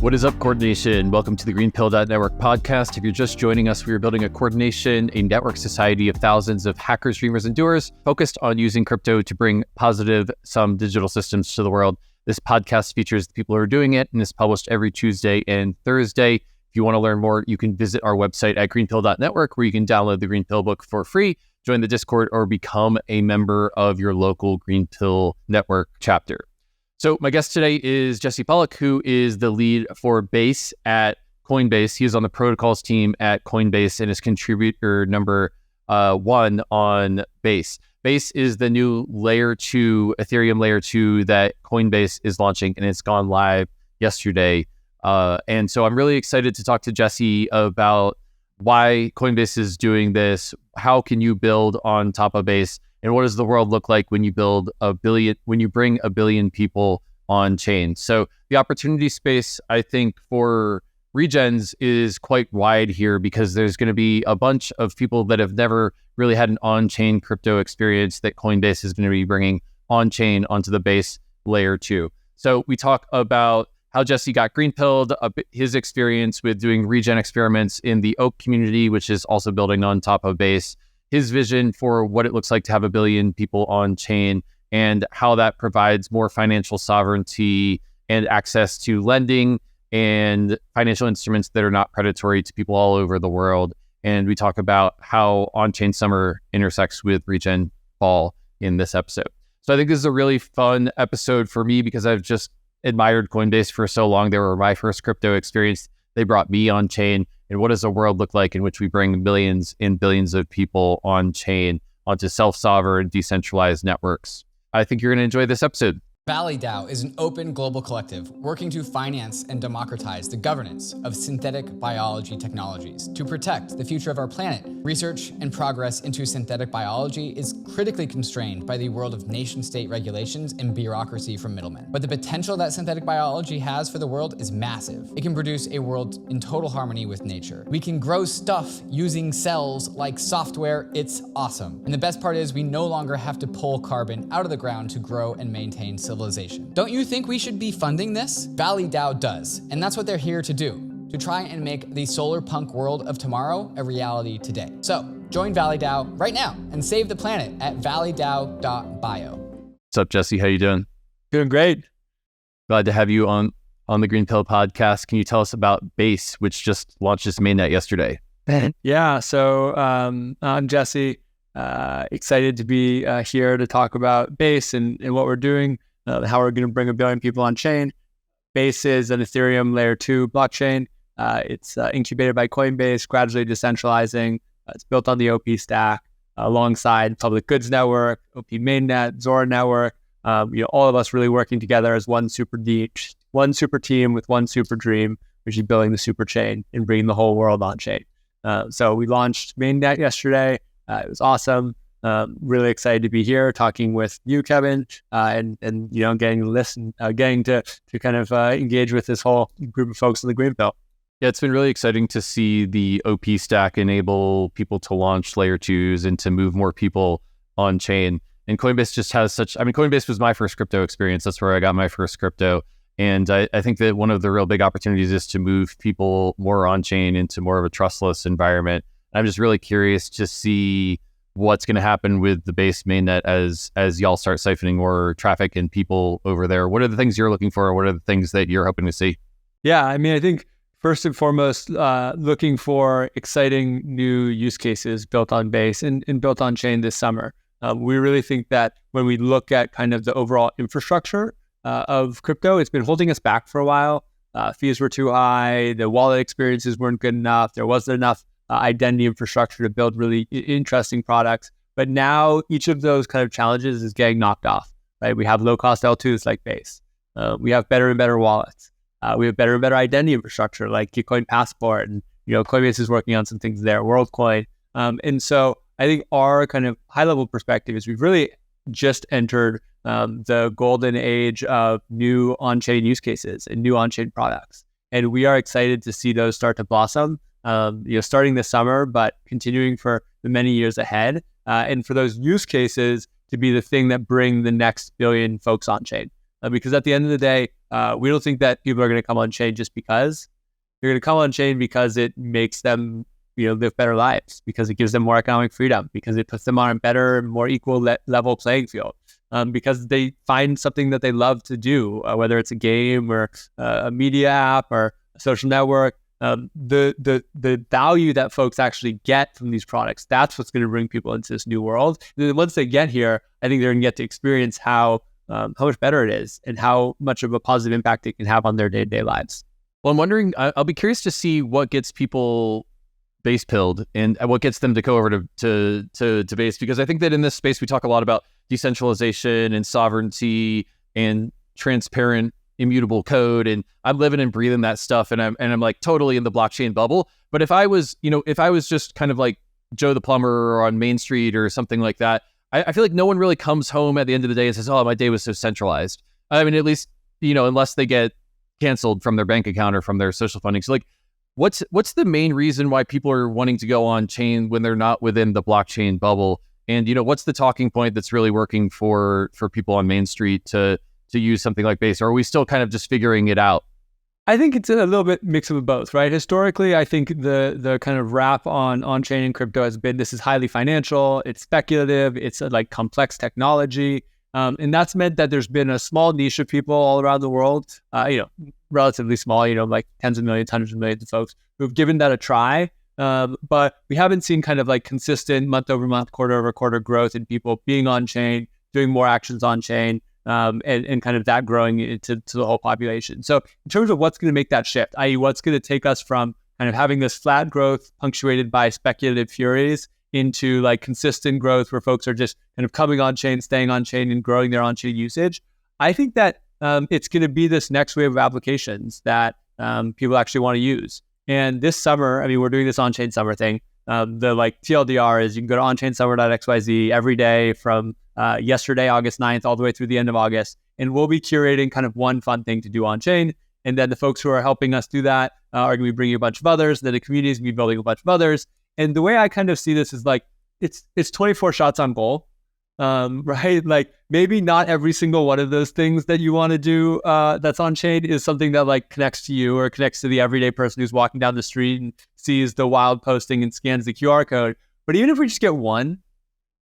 What is up, Coordination? Welcome to the GreenPilled Network podcast. If you're just joining us, we are building a coordination, a network society of thousands of hackers, dreamers, and doers focused on using crypto to bring positive some digital systems to the world. This podcast features the people who are doing it and is published every Tuesday and Thursday. If you want to learn more, you can visit our website at greenpilled.network, where you can download the GreenPilled Book for free, join the Discord, or become a member of your local GreenPilled Network chapter. So my guest today is Jesse Pollak, who is the lead for BASE at Coinbase. He is on the protocols team at Coinbase and is contributor number 1 on BASE. BASE is the new layer 2, Ethereum layer 2 that Coinbase is launching, and it's gone live yesterday. And so I'm really excited to talk to Jesse about why Coinbase is doing this, how can you build on top of BASE, and what does the world look like when you build when you bring a billion people on chain? So the opportunity space, I think, for regens is quite wide here, because there's going to be a bunch of people that have never really had an on-chain crypto experience that Coinbase is going to be bringing on-chain onto the BASE layer 2. So we talk about how Jesse got GreenPilled, his experience with doing regen experiments in the Oak community, which is also building on top of BASE, his vision for what it looks like to have a billion people on chain, and how that provides more financial sovereignty and access to lending and financial instruments that are not predatory to people all over the world. And we talk about how on-chain summer intersects with regen fall in this episode. So I think this is a really fun episode for me, because I've just admired Coinbase for so long. They were my first crypto experience. They brought me on chain. And what does the world look like in which we bring millions and billions of people on chain onto self-sovereign, decentralized networks? I think you're going to enjoy this episode. ValleyDAO is an open global collective working to finance and democratize the governance of synthetic biology technologies to protect the future of our planet. Research and progress into synthetic biology is critically constrained by the world of nation-state regulations and bureaucracy from middlemen. But the potential that synthetic biology has for the world is massive. It can produce a world in total harmony with nature. We can grow stuff using cells like software. It's awesome. And the best part is we no longer have to pull carbon out of the ground to grow and maintain civilization. Don't you think we should be funding this? ValleyDAO does, and that's what they're here to do, to try and make the SolarPunk world of tomorrow a reality today. So join ValleyDAO right now and save the planet at valleydao.bio. What's up, Jesse? How you doing? Doing great. Glad to have you on the GreenPilled podcast. Can you tell us about BASE, which just launched its mainnet yesterday? Yeah, so I'm Jesse. Excited to be here to talk about BASE and what we're doing. How we're going to bring a billion people on chain. BASE is an Ethereum layer 2 blockchain. It's incubated by Coinbase, gradually decentralizing. It's built on the OP stack alongside Public Goods Network, OP Mainnet, Zora Network. All of us really working together as one super team with one super dream, which is building the super chain and bringing the whole world on chain. So we launched Mainnet yesterday. It was awesome. Really excited to be here talking with you, Kevin, and getting to kind of engage with this whole group of folks in the GreenPilled. Yeah, it's been really exciting to see the OP stack enable people to launch layer 2s and to move more people on chain. And Coinbase just has Coinbase was my first crypto experience. That's where I got my first crypto. And I think that one of the real big opportunities is to move people more on chain into more of a trustless environment. I'm just really curious to see what's going to happen with the BASE Mainnet as y'all start siphoning more traffic and people over there. What are the things you're looking for? What are the things that you're hoping to see? Yeah, I think first and foremost, looking for exciting new use cases built on BASE and built on chain this summer. We really think that when we look at kind of the overall infrastructure of crypto, it's been holding us back for a while. Fees were too high. The wallet experiences weren't good enough. There wasn't enough identity infrastructure to build really interesting products. But now each of those kind of challenges is getting knocked off, right? We have low-cost L2s like BASE. We have better and better wallets. We have better and better identity infrastructure like Gitcoin Passport. And, Coinbase is working on some things there, WorldCoin. And so I think our kind of high-level perspective is we've really just entered the golden age of new on-chain use cases and new on-chain products. And we are excited to see those start to blossom. Starting this summer, but continuing for the many years ahead. And for those use cases to be the thing that bring the next billion folks on chain. Because at the end of the day, we don't think that people are going to come on chain just because. They're going to come on chain because it makes them, live better lives, because it gives them more economic freedom, because it puts them on a better, more equal level playing field, because they find something that they love to do, whether it's a game or a media app or a social network. The value that folks actually get from these products, that's what's going to bring people into this new world. And then once they get here, I think they're going to get to experience how much better it is and how much of a positive impact it can have on their day-to-day lives. Well, I'm wondering, I'll be curious to see what gets people base pilled and what gets them to go over to base, because I think that in this space we talk a lot about decentralization and sovereignty and transparent immutable code, and I'm living and breathing that stuff, and I'm like totally in the blockchain bubble. But if I was just kind of like Joe the plumber on Main Street or something like that, I feel like no one really comes home at the end of the day and says, oh, my day was so centralized. I mean, at least, unless they get canceled from their bank account or from their social funding. So like, what's the main reason why people are wanting to go on chain when they're not within the blockchain bubble? And, what's the talking point that's really working for people on Main Street to use something like Base? Or are we still kind of just figuring it out? I think it's a little bit mix of both, right? Historically, I think the kind of rap on chain and crypto has been, this is highly financial, it's speculative, it's like complex technology. And that's meant that there's been a small niche of people all around the world, relatively small, like tens of millions, hundreds of millions of folks who've given that a try. But we haven't seen kind of like consistent month over month, quarter over quarter growth in people being on chain, doing more actions on chain, and kind of that growing to the whole population. So in terms of what's going to make that shift, i.e. what's going to take us from kind of having this flat growth punctuated by speculative furies into like consistent growth where folks are just kind of coming on chain, staying on chain, and growing their on chain usage, I think that it's going to be this next wave of applications that people actually want to use. And this summer, I mean, we're doing this on-chain summer thing. The like TLDR is you can go to onchainsummer.xyz every day from yesterday, August 9th, all the way through the end of August. And we'll be curating kind of one fun thing to do on-chain. And then the folks who are helping us do that are going to be bringing a bunch of others. Then the community is going to be building a bunch of others. And the way I kind of see this is like, it's 24 shots on goal, right? Like maybe not every single one of those things that you want to do that's on chain is something that like connects to you or connects to the everyday person who's walking down the street and sees the wild posting and scans the QR code. But even if we just get one,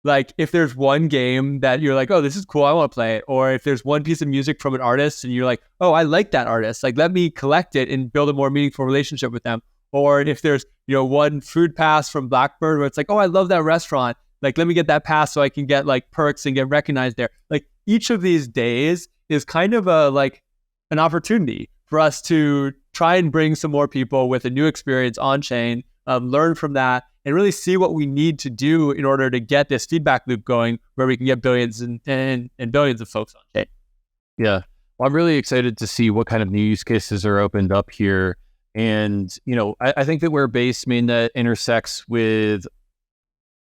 like if there's one game that you're like, oh, this is cool, I want to play it. Or if there's one piece of music from an artist and you're like, oh, I like that artist. Like, let me collect it and build a more meaningful relationship with them. Or if there's, one food pass from Blackbird where it's like, oh, I love that restaurant. Like, let me get that pass so I can get like perks and get recognized there. Like each of these days is kind of an opportunity for us to try and bring some more people with a new experience on chain, learn from that, and really see what we need to do in order to get this feedback loop going where we can get billions and billions of folks on chain. Yeah. Well, I'm really excited to see what kind of new use cases are opened up here. And, I think that where BASE Mainnet intersects with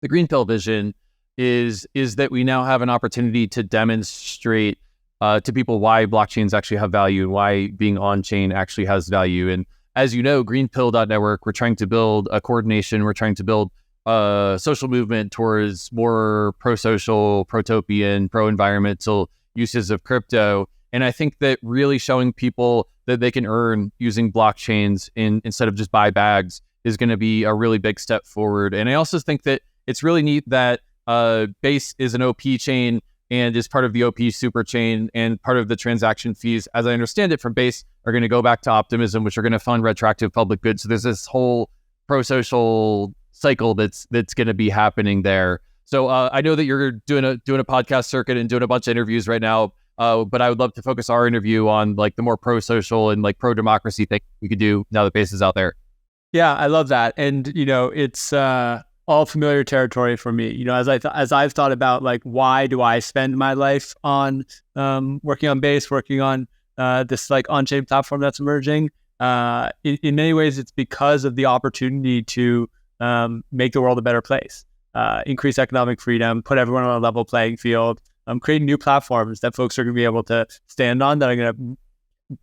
the GreenPilled vision is that we now have an opportunity to demonstrate to people why blockchains actually have value and why being on chain actually has value. And as you know, GreenPilled.network, we're trying to build a coordination. We're trying to build a social movement towards more pro-social, pro-topian, pro-environmental uses of crypto. And I think that really showing people that they can earn using blockchains instead of just buy bags is going to be a really big step forward. And I also think that it's really neat that BASE is an OP chain and is part of the OP super chain, and part of the transaction fees, as I understand it from BASE, are going to go back to Optimism, which are going to fund retroactive public goods. So there's this whole pro-social cycle that's going to be happening there. So I know that you're doing a podcast circuit and doing a bunch of interviews right now, but I would love to focus our interview on like the more pro-social and like pro-democracy thing we could do now that BASE is out there. Yeah, I love that. And, it's all familiar territory for me. As I've thought about like, why do I spend my life on working on BASE, working on this like on-chain platform that's emerging? In many ways, it's because of the opportunity to make the world a better place, increase economic freedom, put everyone on a level playing field, create new platforms that folks are going to be able to stand on that are going to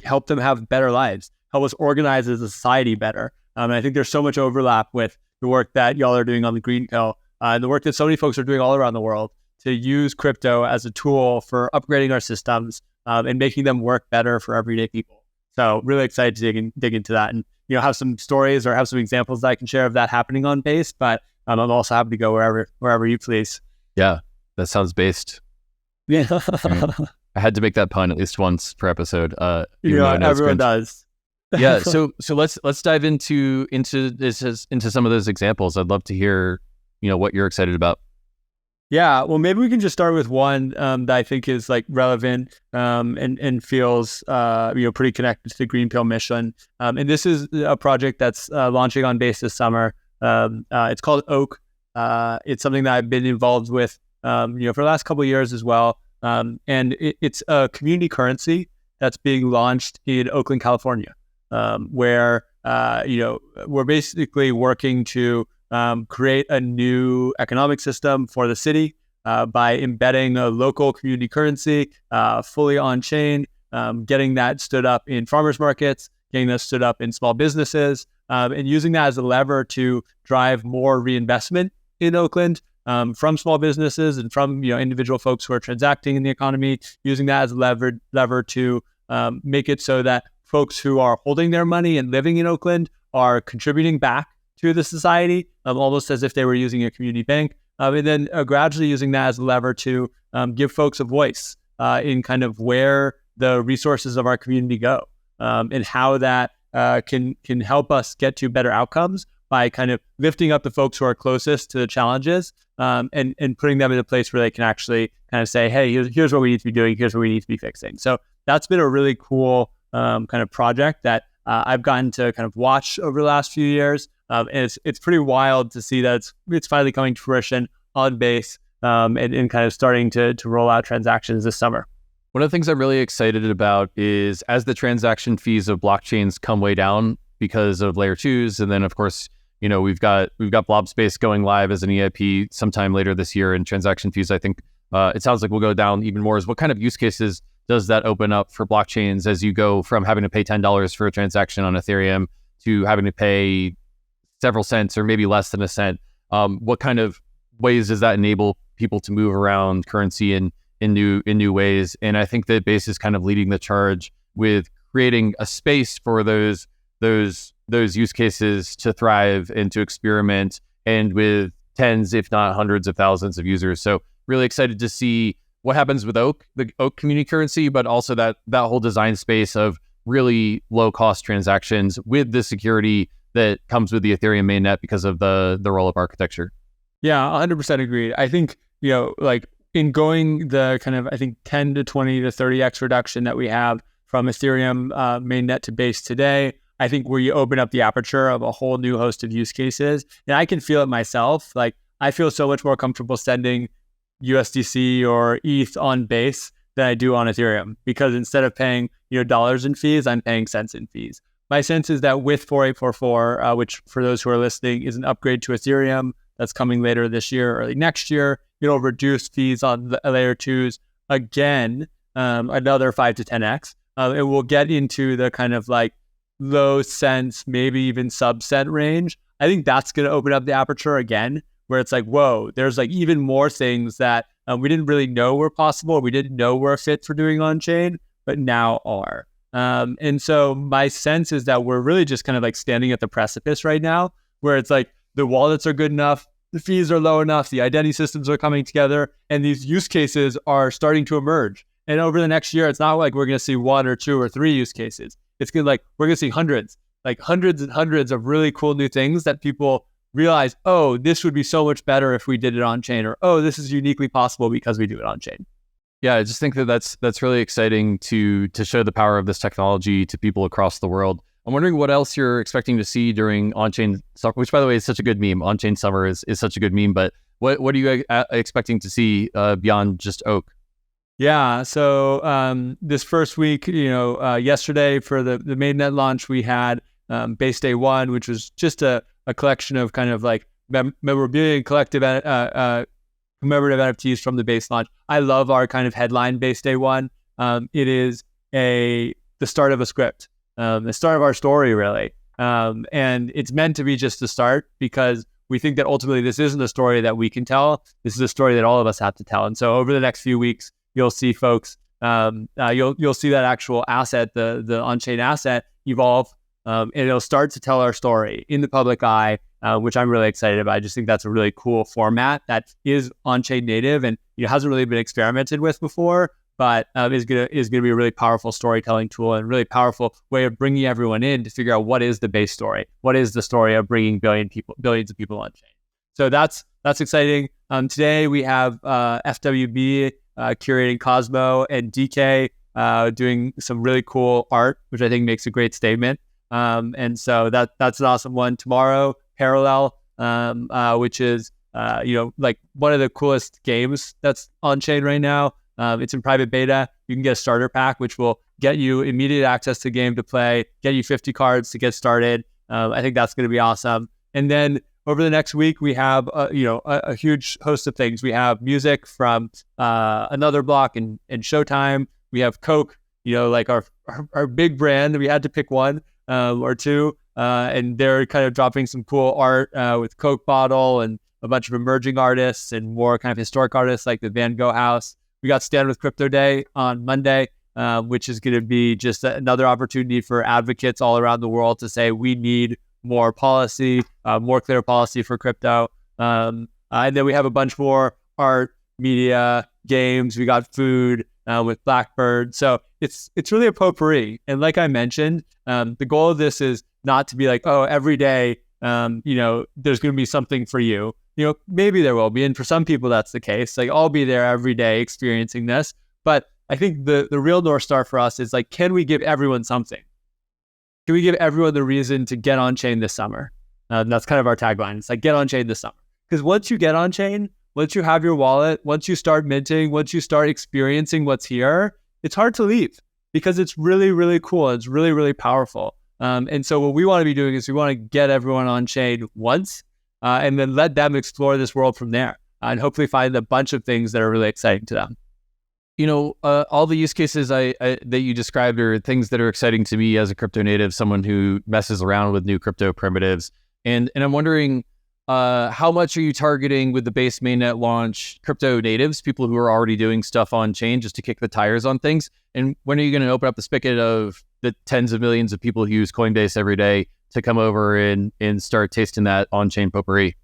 help them have better lives, help us organize as a society better. And I think there's so much overlap with the work that y'all are doing on the Green Pill and the work that so many folks are doing all around the world to use crypto as a tool for upgrading our systems and making them work better for everyday people. So really excited to dig into that, and have some stories or have some examples that I can share of that happening on BASE. But I'm also happy to go wherever you please. Yeah, that sounds based. Yeah, I had to make that pun at least once per episode. Everyone does. Yeah, so let's dive into some of those examples. I'd love to hear what you're excited about. Yeah, well, maybe we can just start with one that I think is like relevant and feels pretty connected to the GreenPilled mission. And this is a project that's launching on BASE this summer. It's called Oak. It's something that I've been involved with for the last couple of years as well. And it's a community currency that's being launched in Oakland, California, where we're basically working to create a new economic system for the city by embedding a local community currency fully on chain, getting that stood up in farmers markets, getting that stood up in small businesses, and using that as a lever to drive more reinvestment in Oakland from small businesses and from individual folks who are transacting in the economy, using that as a lever to make it so that folks who are holding their money and living in Oakland are contributing back to the society, almost as if they were using a community bank, and then gradually using that as a lever to give folks a voice in kind of where the resources of our community go, and how that can help us get to better outcomes by kind of lifting up the folks who are closest to the challenges, and putting them in a place where they can actually kind of say, hey, here's what we need to be doing, here's what we need to be fixing. So that's been a really cool kind of project that I've gotten to kind of watch over the last few years. And it's pretty wild to see that it's finally coming to fruition on BASE, and kind of starting to roll out transactions this summer. One of the things I'm really excited about is as the transaction fees of blockchains come way down because of layer 2s, and then of course we've got Blob Space going live as an EIP sometime later this year, and transaction fees I think it sounds like will go down even more. Is what kind of use cases does that open up for blockchains as you go from having to pay $10 for a transaction on Ethereum to having to pay several cents or maybe less than a cent? What kind of ways does that enable people to move around currency in new ways? And I think that BASE is kind of leading the charge with creating a space for those use cases to thrive and to experiment, and with tens, if not hundreds of thousands of users. So really excited to see what happens with the Oak community currency, but also that whole design space of really low cost transactions with the security that comes with the Ethereum mainnet because of the roll-up architecture. Yeah, 100% agreed. I think, like in going the kind of, I think 10 to 20 to 30x reduction that we have from Ethereum mainnet to BASE today, I think where you open up the aperture of a whole new host of use cases. And I can feel it myself. Like I feel so much more comfortable sending USDC or ETH on BASE than I do on Ethereum, because instead of paying dollars in fees, I'm paying cents in fees. My sense is that with 4844, which for those who are listening is an upgrade to Ethereum that's coming later this year, early next year, it'll reduce fees on the layer 2s again, another 5 to 10x. And we'll get into the kind of like low cents, maybe even sub-cent range. I think that's going to open up the aperture again, where it's like, whoa, there's like even more things that we didn't really know were possible. We didn't know were fit for doing on-chain, but now are. And so my sense is that we're really just kind of like standing at the precipice right now, where it's like the wallets are good enough, the fees are low enough, the identity systems are coming together, and these use cases are starting to emerge. And over the next year, it's not like we're going to see 1 or 2 or 3 use cases. It's going to like, we're going to see hundreds and hundreds of really cool new things that people realize, oh, this would be so much better if we did it on chain, or, oh, this is uniquely possible because we do it on chain. Yeah, I just think that's really exciting to show the power of this technology to people across the world. I'm wondering what else you're expecting to see during Onchain Summer, which by the way is such a good meme. Onchain Summer is such a good meme, but what are you expecting to see beyond just Oak? Yeah, so this first week, yesterday for the mainnet launch, we had BASE Day 1, which was just a collection of kind of like memorabilia and collective commemorative NFTs from the BASE launch. I love our kind of headline BASE Day 1. It is the start of a script, the start of our story, really. And it's meant to be just the start, because we think that ultimately this isn't a story that we can tell. This is a story that all of us have to tell. And so over the next few weeks, you'll see folks, you'll see that actual asset, the on-chain asset evolve, and it'll start to tell our story in the public eye, which I'm really excited about. I just think that's a really cool format that is on-chain native and hasn't really been experimented with before, but is gonna be a really powerful storytelling tool and really powerful way of bringing everyone in to figure out what is the Base story, what is the story of bringing billions of people on chain. So that's exciting. Today we have FWB curating Cosmo and DK doing some really cool art, which I think makes a great statement. And so that's an awesome one. Tomorrow, Parallel, which is like one of the coolest games that's on chain right now. It's in private beta. You can get a starter pack, which will get you immediate access to the game to play, get you 50 cards to get started. I think that's going to be awesome. And then over the next week, we have a huge host of things. We have music from Another Block and Showtime. We have Coke, like our big brand. We had to pick one or two, and they're kind of dropping some cool art with Coke bottle and a bunch of emerging artists and more kind of historic artists like the Van Gogh House. We got Stand With Crypto Day on Monday, which is going to be just another opportunity for advocates all around the world to say we need more policy, more clear policy for crypto. And then we have a bunch more art, media, games. We got food with Blackbird. So it's really a potpourri. And like I mentioned, the goal of this is not to be like, oh, every day, there's going to be something for you. Maybe there will be. And for some people, that's the case. Like I'll be there every day experiencing this. But I think the real North Star for us is like, can we give everyone something? Can we give everyone the reason to get on chain this summer? And that's kind of our tagline. It's like, get on chain this summer. Because once you get on chain, once you have your wallet, once you start minting, once you start experiencing what's here, it's hard to leave because it's really, really cool. It's really, really powerful. And so what we want to be doing is we want to get everyone on chain once and then let them explore this world from there and hopefully find a bunch of things that are really exciting to them. All the use cases that you described are things that are exciting to me as a crypto native, someone who messes around with new crypto primitives. And I'm wondering, how much are you targeting with the BASE Mainnet launch crypto natives, people who are already doing stuff on chain just to kick the tires on things? And when are you going to open up the spigot of the tens of millions of people who use Coinbase every day to come over and start tasting that on-chain potpourri?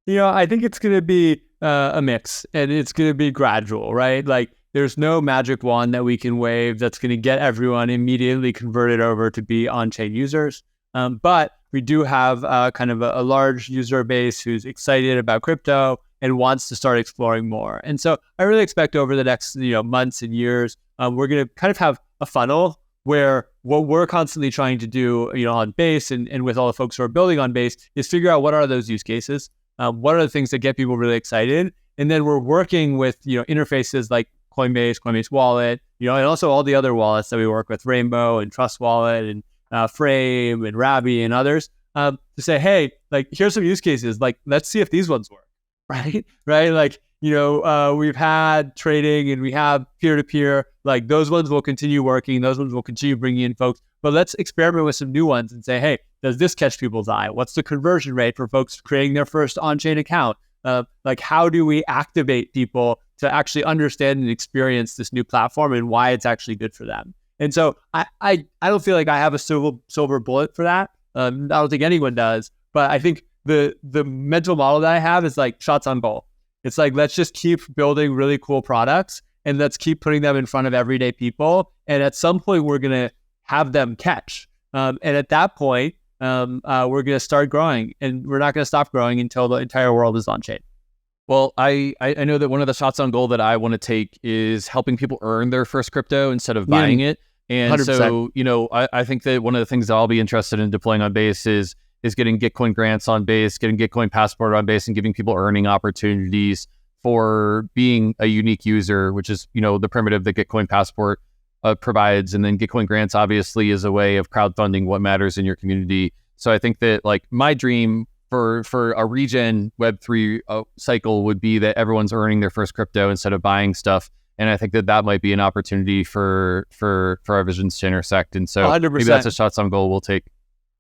I think it's going to be a mix and it's going to be gradual, right? Like there's no magic wand that we can wave that's going to get everyone immediately converted over to be on-chain users. But we do have kind of a large user base who's excited about crypto and wants to start exploring more. And so I really expect over the next months and years, we're going to kind of have a funnel where what we're constantly trying to do on BASE and with all the folks who are building on BASE is figure out what are those use cases, what are the things that get people really excited, and then we're working with interfaces like Coinbase Wallet, and also all the other wallets that we work with, Rainbow and Trust Wallet and Frame and Rabby and others, to say, hey, like here's some use cases, like let's see if these ones work, right? Like we've had trading and we have peer-to-peer, like those ones will continue working, those ones will continue bringing in folks, but let's experiment with some new ones and say, hey, does this catch people's eye? What's the conversion rate for folks creating their first on-chain account? Like how do we activate people to actually understand and experience this new platform and why it's actually good for them? And so I don't feel like I have a silver bullet for that. I don't think anyone does, but I think the mental model that I have is like shots on goal. It's like, let's just keep building really cool products and let's keep putting them in front of everyday people. And at some point, we're going to have them catch. And at that point, we're going to start growing and we're not going to stop growing until the entire world is on chain. Well, I know that one of the shots on goal that I want to take is helping people earn their first crypto instead of buying it. And 100%. So, I think that one of the things that I'll be interested in deploying on BASE is getting Gitcoin grants on BASE, getting Gitcoin Passport on BASE, and giving people earning opportunities for being a unique user, which is, the primitive that Gitcoin Passport provides. And then Gitcoin grants obviously is a way of crowdfunding what matters in your community. So I think that like my dream for a regen Web3 cycle would be that everyone's earning their first crypto instead of buying stuff. And I think that might be an opportunity for our visions to intersect. And so 100%. Maybe that's a shots on goal we'll take.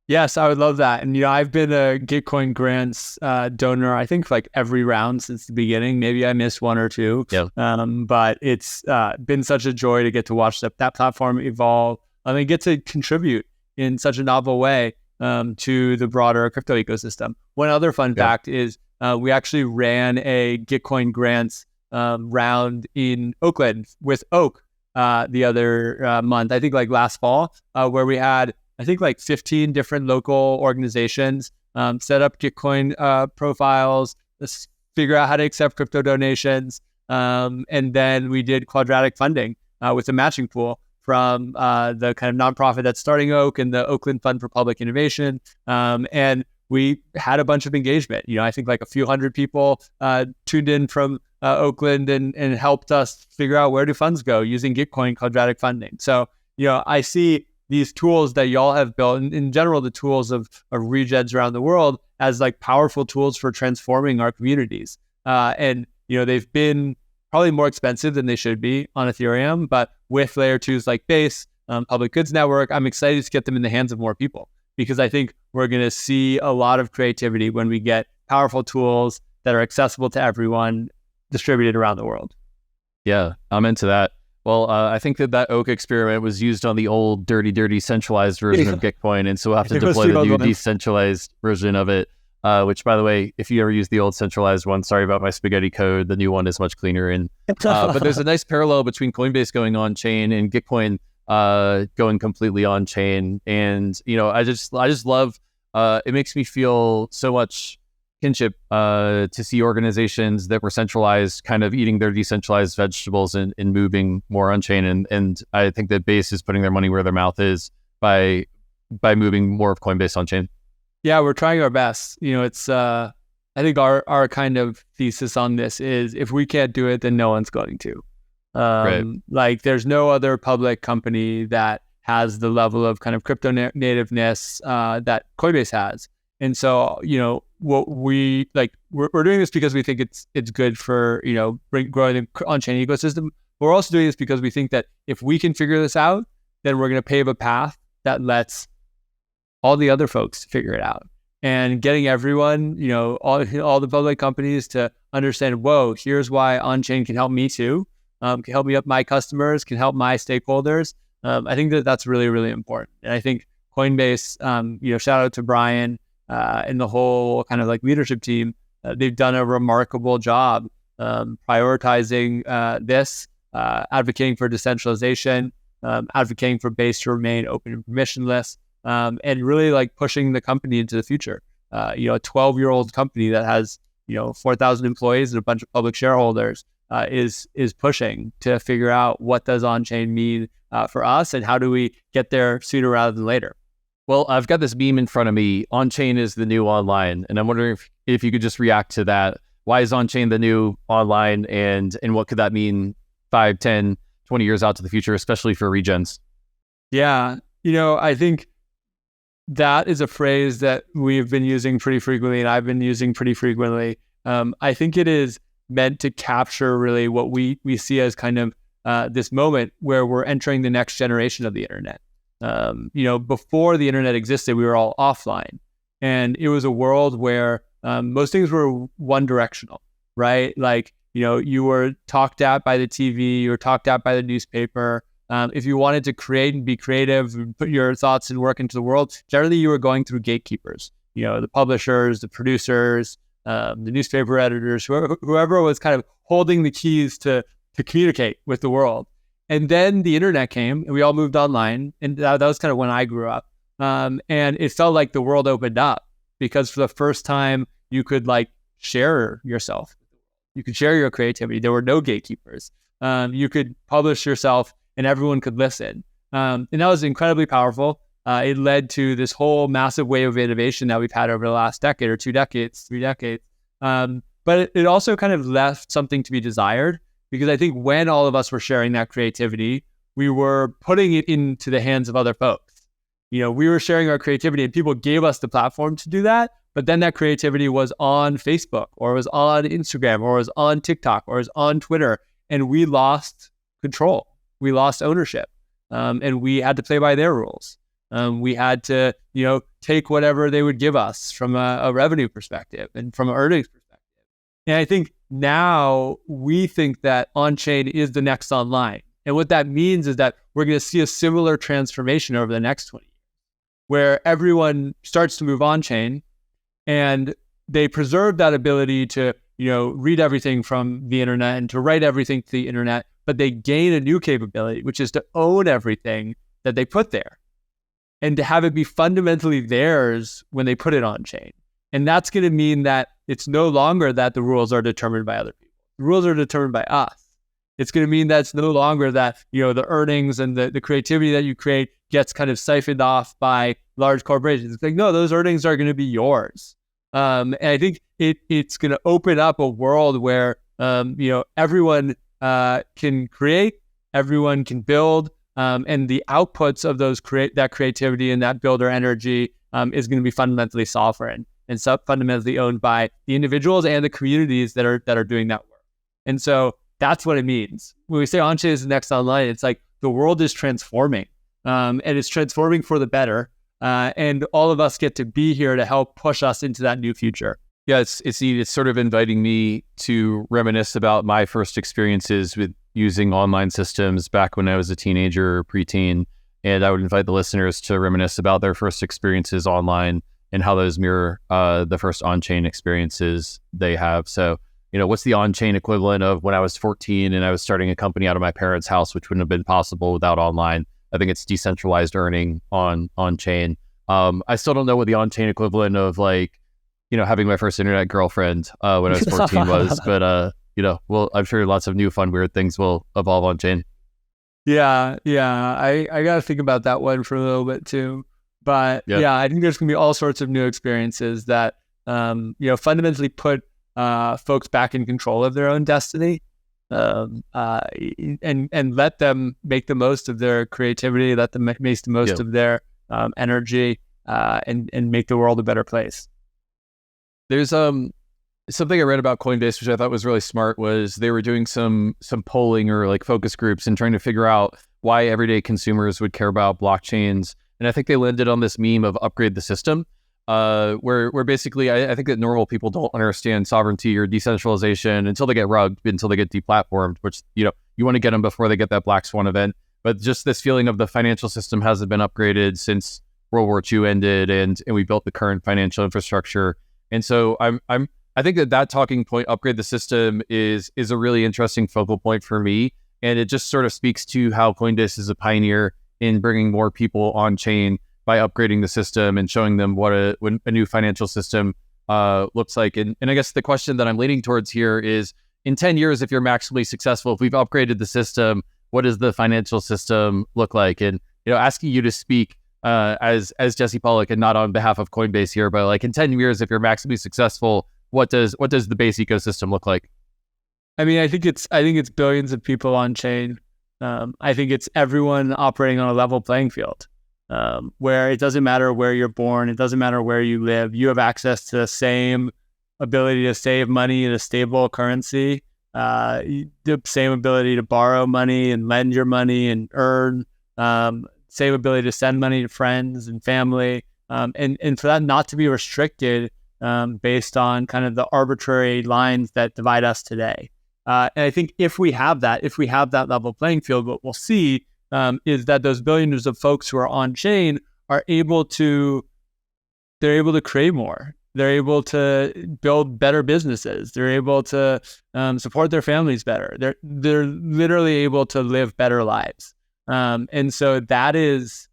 Yes, I would love that. And, I've been a Gitcoin grants donor, I think, like every round since the beginning. Maybe I missed one or two. Yeah. But it's been such a joy to get to watch that platform evolve. And get to contribute in such a novel way to the broader crypto ecosystem. One other fun fact is we actually ran a Gitcoin grants round in Oakland with Oak the other month, I think like last fall, where we had, I think, like 15 different local organizations set up Gitcoin profiles, let's figure out how to accept crypto donations. And then we did quadratic funding with a matching pool from the kind of nonprofit that's starting Oak and the Oakland Fund for Public Innovation. And we had a bunch of engagement. I think like a few hundred people tuned in from Oakland and helped us figure out where do funds go using Gitcoin quadratic funding. So, I see these tools that y'all have built, and in general, the tools of regens around the world, as like powerful tools for transforming our communities. And they've been probably more expensive than they should be on Ethereum, but with layer twos like BASE, Public Goods Network, I'm excited to get them in the hands of more people, because I think we're going to see a lot of creativity when we get powerful tools that are accessible to everyone distributed around the world. Yeah, I'm into that. Well, I think that Oak experiment was used on the old dirty centralized version of Gitcoin, and so we'll have to deploy the new decentralized version of it, which, by the way, if you ever use the old centralized one, sorry about my spaghetti code, the new one is much cleaner. And but there's a nice parallel between Coinbase going on-chain and Gitcoin going completely on-chain. And, I just love, it makes me feel so much kinship to see organizations that were centralized kind of eating their decentralized vegetables and moving more on-chain. And I think that BASE is putting their money where their mouth is by moving more of Coinbase on-chain. Yeah, we're trying our best. It's I think our kind of thesis on this is, if we can't do it, then no one's going to. Right. Like, there's no other public company that has the level of kind of crypto nativeness that Coinbase has. And so, what we're doing this because we think it's good for, growing the on-chain ecosystem. But we're also doing this because we think that if we can figure this out, then we're going to pave a path that lets all the other folks figure it out, and getting everyone, all the public companies to understand, whoa, here's why on-chain can help me too, can help me up my customers, can help my stakeholders. I think that's really, really important. And I think Coinbase, shout out to Brian and the whole kind of like leadership team. They've done a remarkable job prioritizing this, advocating for decentralization, advocating for BASE to remain open and permissionless, and really like pushing the company into the future. A 12-year-old company that has 4,000 employees and a bunch of public shareholders is pushing to figure out what does on-chain mean for us, and how do we get there sooner rather than later. Well, I've got this meme in front of me. On-chain is the new online. And I'm wondering if you could just react to that. Why is on-chain the new online? And what could that mean 5, 10, 20 years out to the future, especially for regens? Yeah. I think that is a phrase that we've been using pretty frequently, and I've been using pretty frequently. I think it is meant to capture really what we see as kind of this moment where we're entering the next generation of the internet. Before the internet existed, we were all offline, and it was a world where most things were one directional, right? Like, you were talked at by the TV, you were talked at by the newspaper. If you wanted to create and be creative and put your thoughts and work into the world, generally you were going through gatekeepers, the publishers, the producers, the newspaper editors, whoever was kind of holding the keys to communicate with the world. And then the internet came and we all moved online. And that was kind of when I grew up. And it felt like the world opened up, because for the first time you could like share yourself. You could share your creativity. There were no gatekeepers. You could publish yourself and everyone could listen. And that was incredibly powerful. It led to this whole massive wave of innovation that we've had over the last decade or 2 decades, 3 decades. But it also kind of left something to be desired, because I think when all of us were sharing that creativity, we were putting it into the hands of other folks. We were sharing our creativity and people gave us the platform to do that. But then that creativity was on Facebook, or was on Instagram, or was on TikTok, or was on Twitter. And we lost control. We lost ownership. And we had to play by their rules. We had to, take whatever they would give us from a revenue perspective and from an earnings perspective. And I think now we think that on-chain is the next online. And what that means is that we're going to see a similar transformation over the next 20 years, where everyone starts to move on-chain and they preserve that ability to, read everything from the internet and to write everything to the internet, but they gain a new capability, which is to own everything that they put there and to have it be fundamentally theirs when they put it on chain. And that's going to mean that it's no longer that the rules are determined by other people. The rules are determined by us. It's going to mean that it's no longer that, the earnings and the creativity that you create gets kind of siphoned off by large corporations. It's like, no, those earnings are going to be yours. And I think it's going to open up a world where, everyone can create, everyone can build, and the outputs of that creativity and that builder energy is going to be fundamentally sovereign and fundamentally owned by the individuals and the communities that are doing that work. And so that's what it means. When we say on-chain is the next online, it's like the world is transforming, and it's transforming for the better. And all of us get to be here to help push us into that new future. Yeah, it's sort of inviting me to reminisce about my first experiences with using online systems back when I was a teenager or preteen. And I would invite the listeners to reminisce about their first experiences online and how those mirror the first on-chain experiences they have. So, what's the on-chain equivalent of when I was 14 and I was starting a company out of my parents' house, which wouldn't have been possible without online? I think it's decentralized earning on-chain. I still don't know what the on-chain equivalent of having my first internet girlfriend when I was 14 was, but I'm sure lots of new fun, weird things will evolve on-chain. Yeah. I got to think about that one for a little bit too. But I think there's going to be all sorts of new experiences that, fundamentally put folks back in control of their own destiny, and let them make the most of their creativity, let them make the most of their energy, and make the world a better place. There's something I read about Coinbase, which I thought was really smart, was they were doing some polling or focus groups and trying to figure out why everyday consumers would care about blockchains. And I think they landed on this meme of upgrade the system, where basically I think that normal people don't understand sovereignty or decentralization until they get rugged, until they get deplatformed, which, you want to get them before they get that black swan event. But just this feeling of the financial system hasn't been upgraded since World War II ended and we built the current financial infrastructure. And so I think that talking point, upgrade the system, is a really interesting focal point for me. And it just sort of speaks to how Coinbase is a pioneer in bringing more people on chain by upgrading the system and showing them what a new financial system looks like. And I guess the question that I'm leaning towards here is, in 10 years, if you're maximally successful, if we've upgraded the system, what does the financial system look like? And, asking you to speak as Jesse Pollak and not on behalf of Coinbase here, but in 10 years, if you're maximally successful, what does the base ecosystem look like? I mean, I think it's billions of people on chain. I think it's everyone operating on a level playing field, where it doesn't matter where you're born, it doesn't matter where you live. You have access to the same ability to save money in a stable currency, the same ability to borrow money and lend your money and earn, same ability to send money to friends and family, and for that not to be restricted based on kind of the arbitrary lines that divide us today. And I think if we have that level playing field, what we'll see is that those billions of folks who are on chain are able to create more. They're able to build better businesses. They're able to support their families better. They're literally able to live better lives. And so that's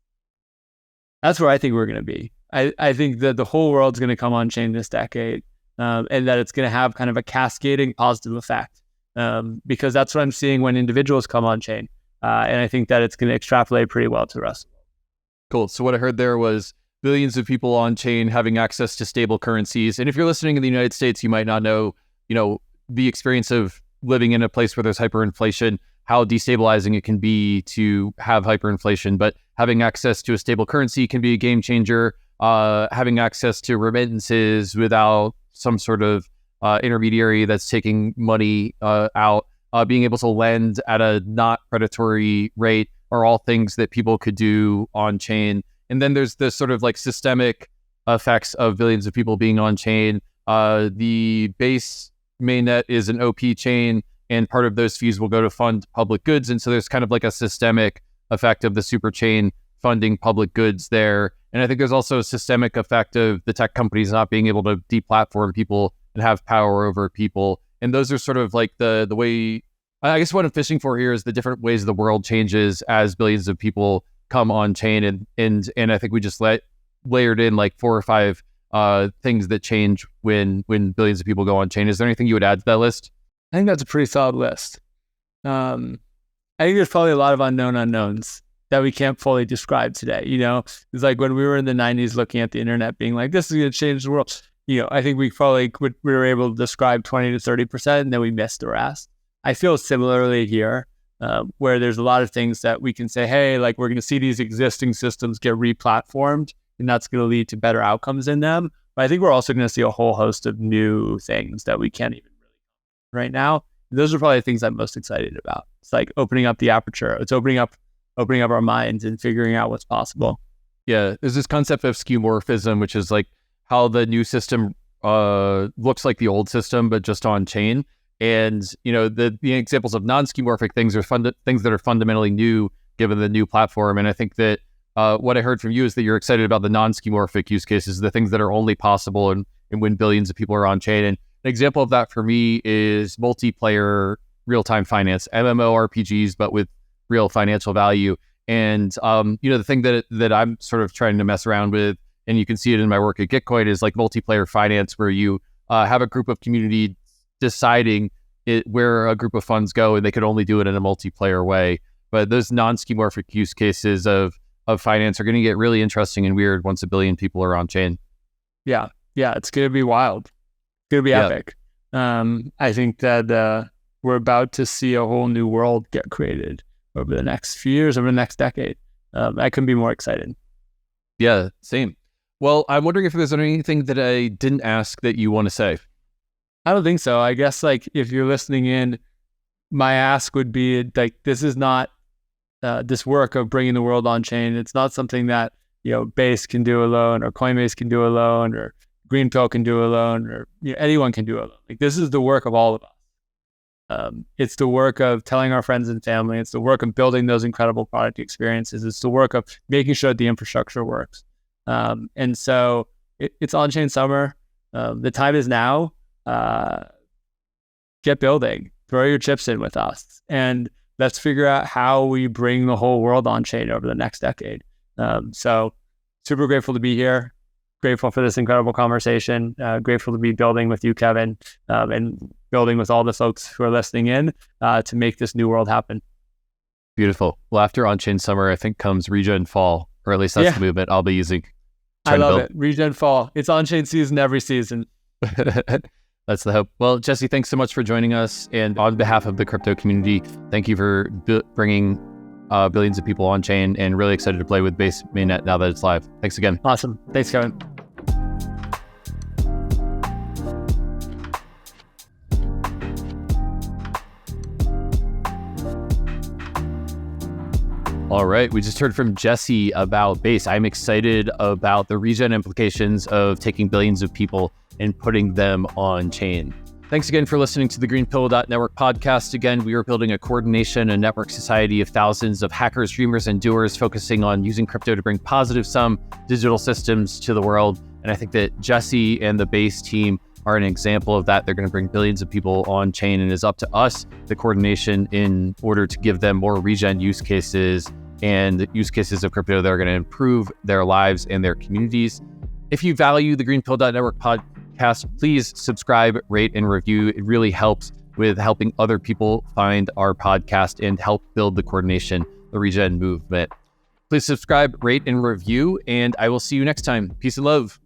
where I think we're going to be. I think that the whole world's going to come on chain this decade, and that it's going to have kind of a cascading positive effect, because that's what I'm seeing when individuals come on chain. And I think that it's going to extrapolate pretty well to the rest. Cool. So what I heard there was billions of people on chain having access to stable currencies. And if you're listening in the United States, you might not know, the experience of living in a place where there's hyperinflation, how destabilizing it can be to have hyperinflation. But having access to a stable currency can be a game changer. Having access to remittances without some sort of intermediary that's taking money out, being able to lend at a not predatory rate are all things that people could do on chain. And then there's the sort of like systemic effects of billions of people being on chain. The BASE Mainnet is an OP chain, and part of those fees will go to fund public goods. And so there's kind of like a systemic effect of the super chain funding public goods there. And I think there's also a systemic effect of the tech companies not being able to deplatform people and have power over people. And those are sort of like the way, I guess what I'm fishing for here is the different ways the world changes as billions of people come on chain. And I think we just layered in like 4 or 5 things that change when billions of people go on chain. Is there anything you would add to that list? I think that's a pretty solid list. I think there's probably a lot of unknown unknowns that we can't fully describe today. You know, it's like when we were in the 90s looking at the internet being like, this is going to change the world. You know, I think we probably we were able to describe 20 to 30%, and then we missed the rest. I feel similarly here, where there's a lot of things that we can say, hey, like we're going to see these existing systems get replatformed, and that's going to lead to better outcomes in them. But I think we're also going to see a whole host of new things that we can't even really right now. Those are probably the things I'm most excited about. It's like opening up the aperture. It's opening up our minds and figuring out what's possible. Yeah, there's this concept of skeuomorphism, which is like how the new system looks like the old system, but just on chain. And you know, the examples of non-skeuomorphic things are things that are fundamentally new given the new platform. And I think that what I heard from you is that you're excited about the non-skeuomorphic use cases, the things that are only possible and when billions of people are on chain. And an example of that for me is multiplayer real-time finance, MMORPGs, but with real financial value. And you know, the thing that I'm sort of trying to mess around with, and you can see it in my work at Gitcoin, is like multiplayer finance, where you have a group of community deciding where a group of funds go, and they could only do it in a multiplayer way. But those non-skeuomorphic use cases of finance are going to get really interesting and weird once a billion people are on chain. Yeah, it's going to be wild. It's going to be epic. I think that we're about to see a whole new world get created over the next few years, over the next decade. I couldn't be more excited. Yeah, same. Well, I'm wondering if there's anything that I didn't ask that you want to say. I don't think so. I guess like if you're listening in, my ask would be like, this is not this work of bringing the world on chain. It's not something that, you know, BASE can do alone, or Coinbase can do alone, or GreenPilled can do alone, or anyone can do alone. Like, this is the work of all of us. It's the work of telling our friends and family. It's the work of building those incredible product experiences. It's the work of making sure that the infrastructure works. And so it's on-chain summer. The time is now. Get building. Throw your chips in with us. And let's figure out how we bring the whole world on-chain over the next decade. So super grateful to be here. Grateful for this incredible conversation. Grateful to be building with you, Kevin, and building with all the folks who are listening in to make this new world happen. Beautiful. Well, after on-chain summer, I think comes regen fall, or at least that's the movement I'll be using. I love it. Regen fall. It's on-chain season every season. That's the hope. Well, Jesse, thanks so much for joining us. And on behalf of the crypto community, thank you for bringing billions of people on chain, and really excited to play with BASE Mainnet now that it's live. Thanks again. Awesome. Thanks, Kevin. All right, we just heard from Jesse about BASE. I'm excited about the regen implications of taking billions of people and putting them on chain. Thanks again for listening to the GreenPilled Network podcast. Again, we are building a coordination and network society of thousands of hackers, dreamers, and doers focusing on using crypto to bring positive sum digital systems to the world. And I think that Jesse and the BASE team are an example of that. They're going to bring billions of people on chain, and it's up to us, the coordination, in order to give them more regen use cases and use cases of crypto that are going to improve their lives and their communities. If you value the GreenPilled Network podcast, please subscribe, rate, and review. It really helps with helping other people find our podcast and help build the coordination, the regen movement. Please subscribe, rate, and review, and I will see you next time. Peace and love.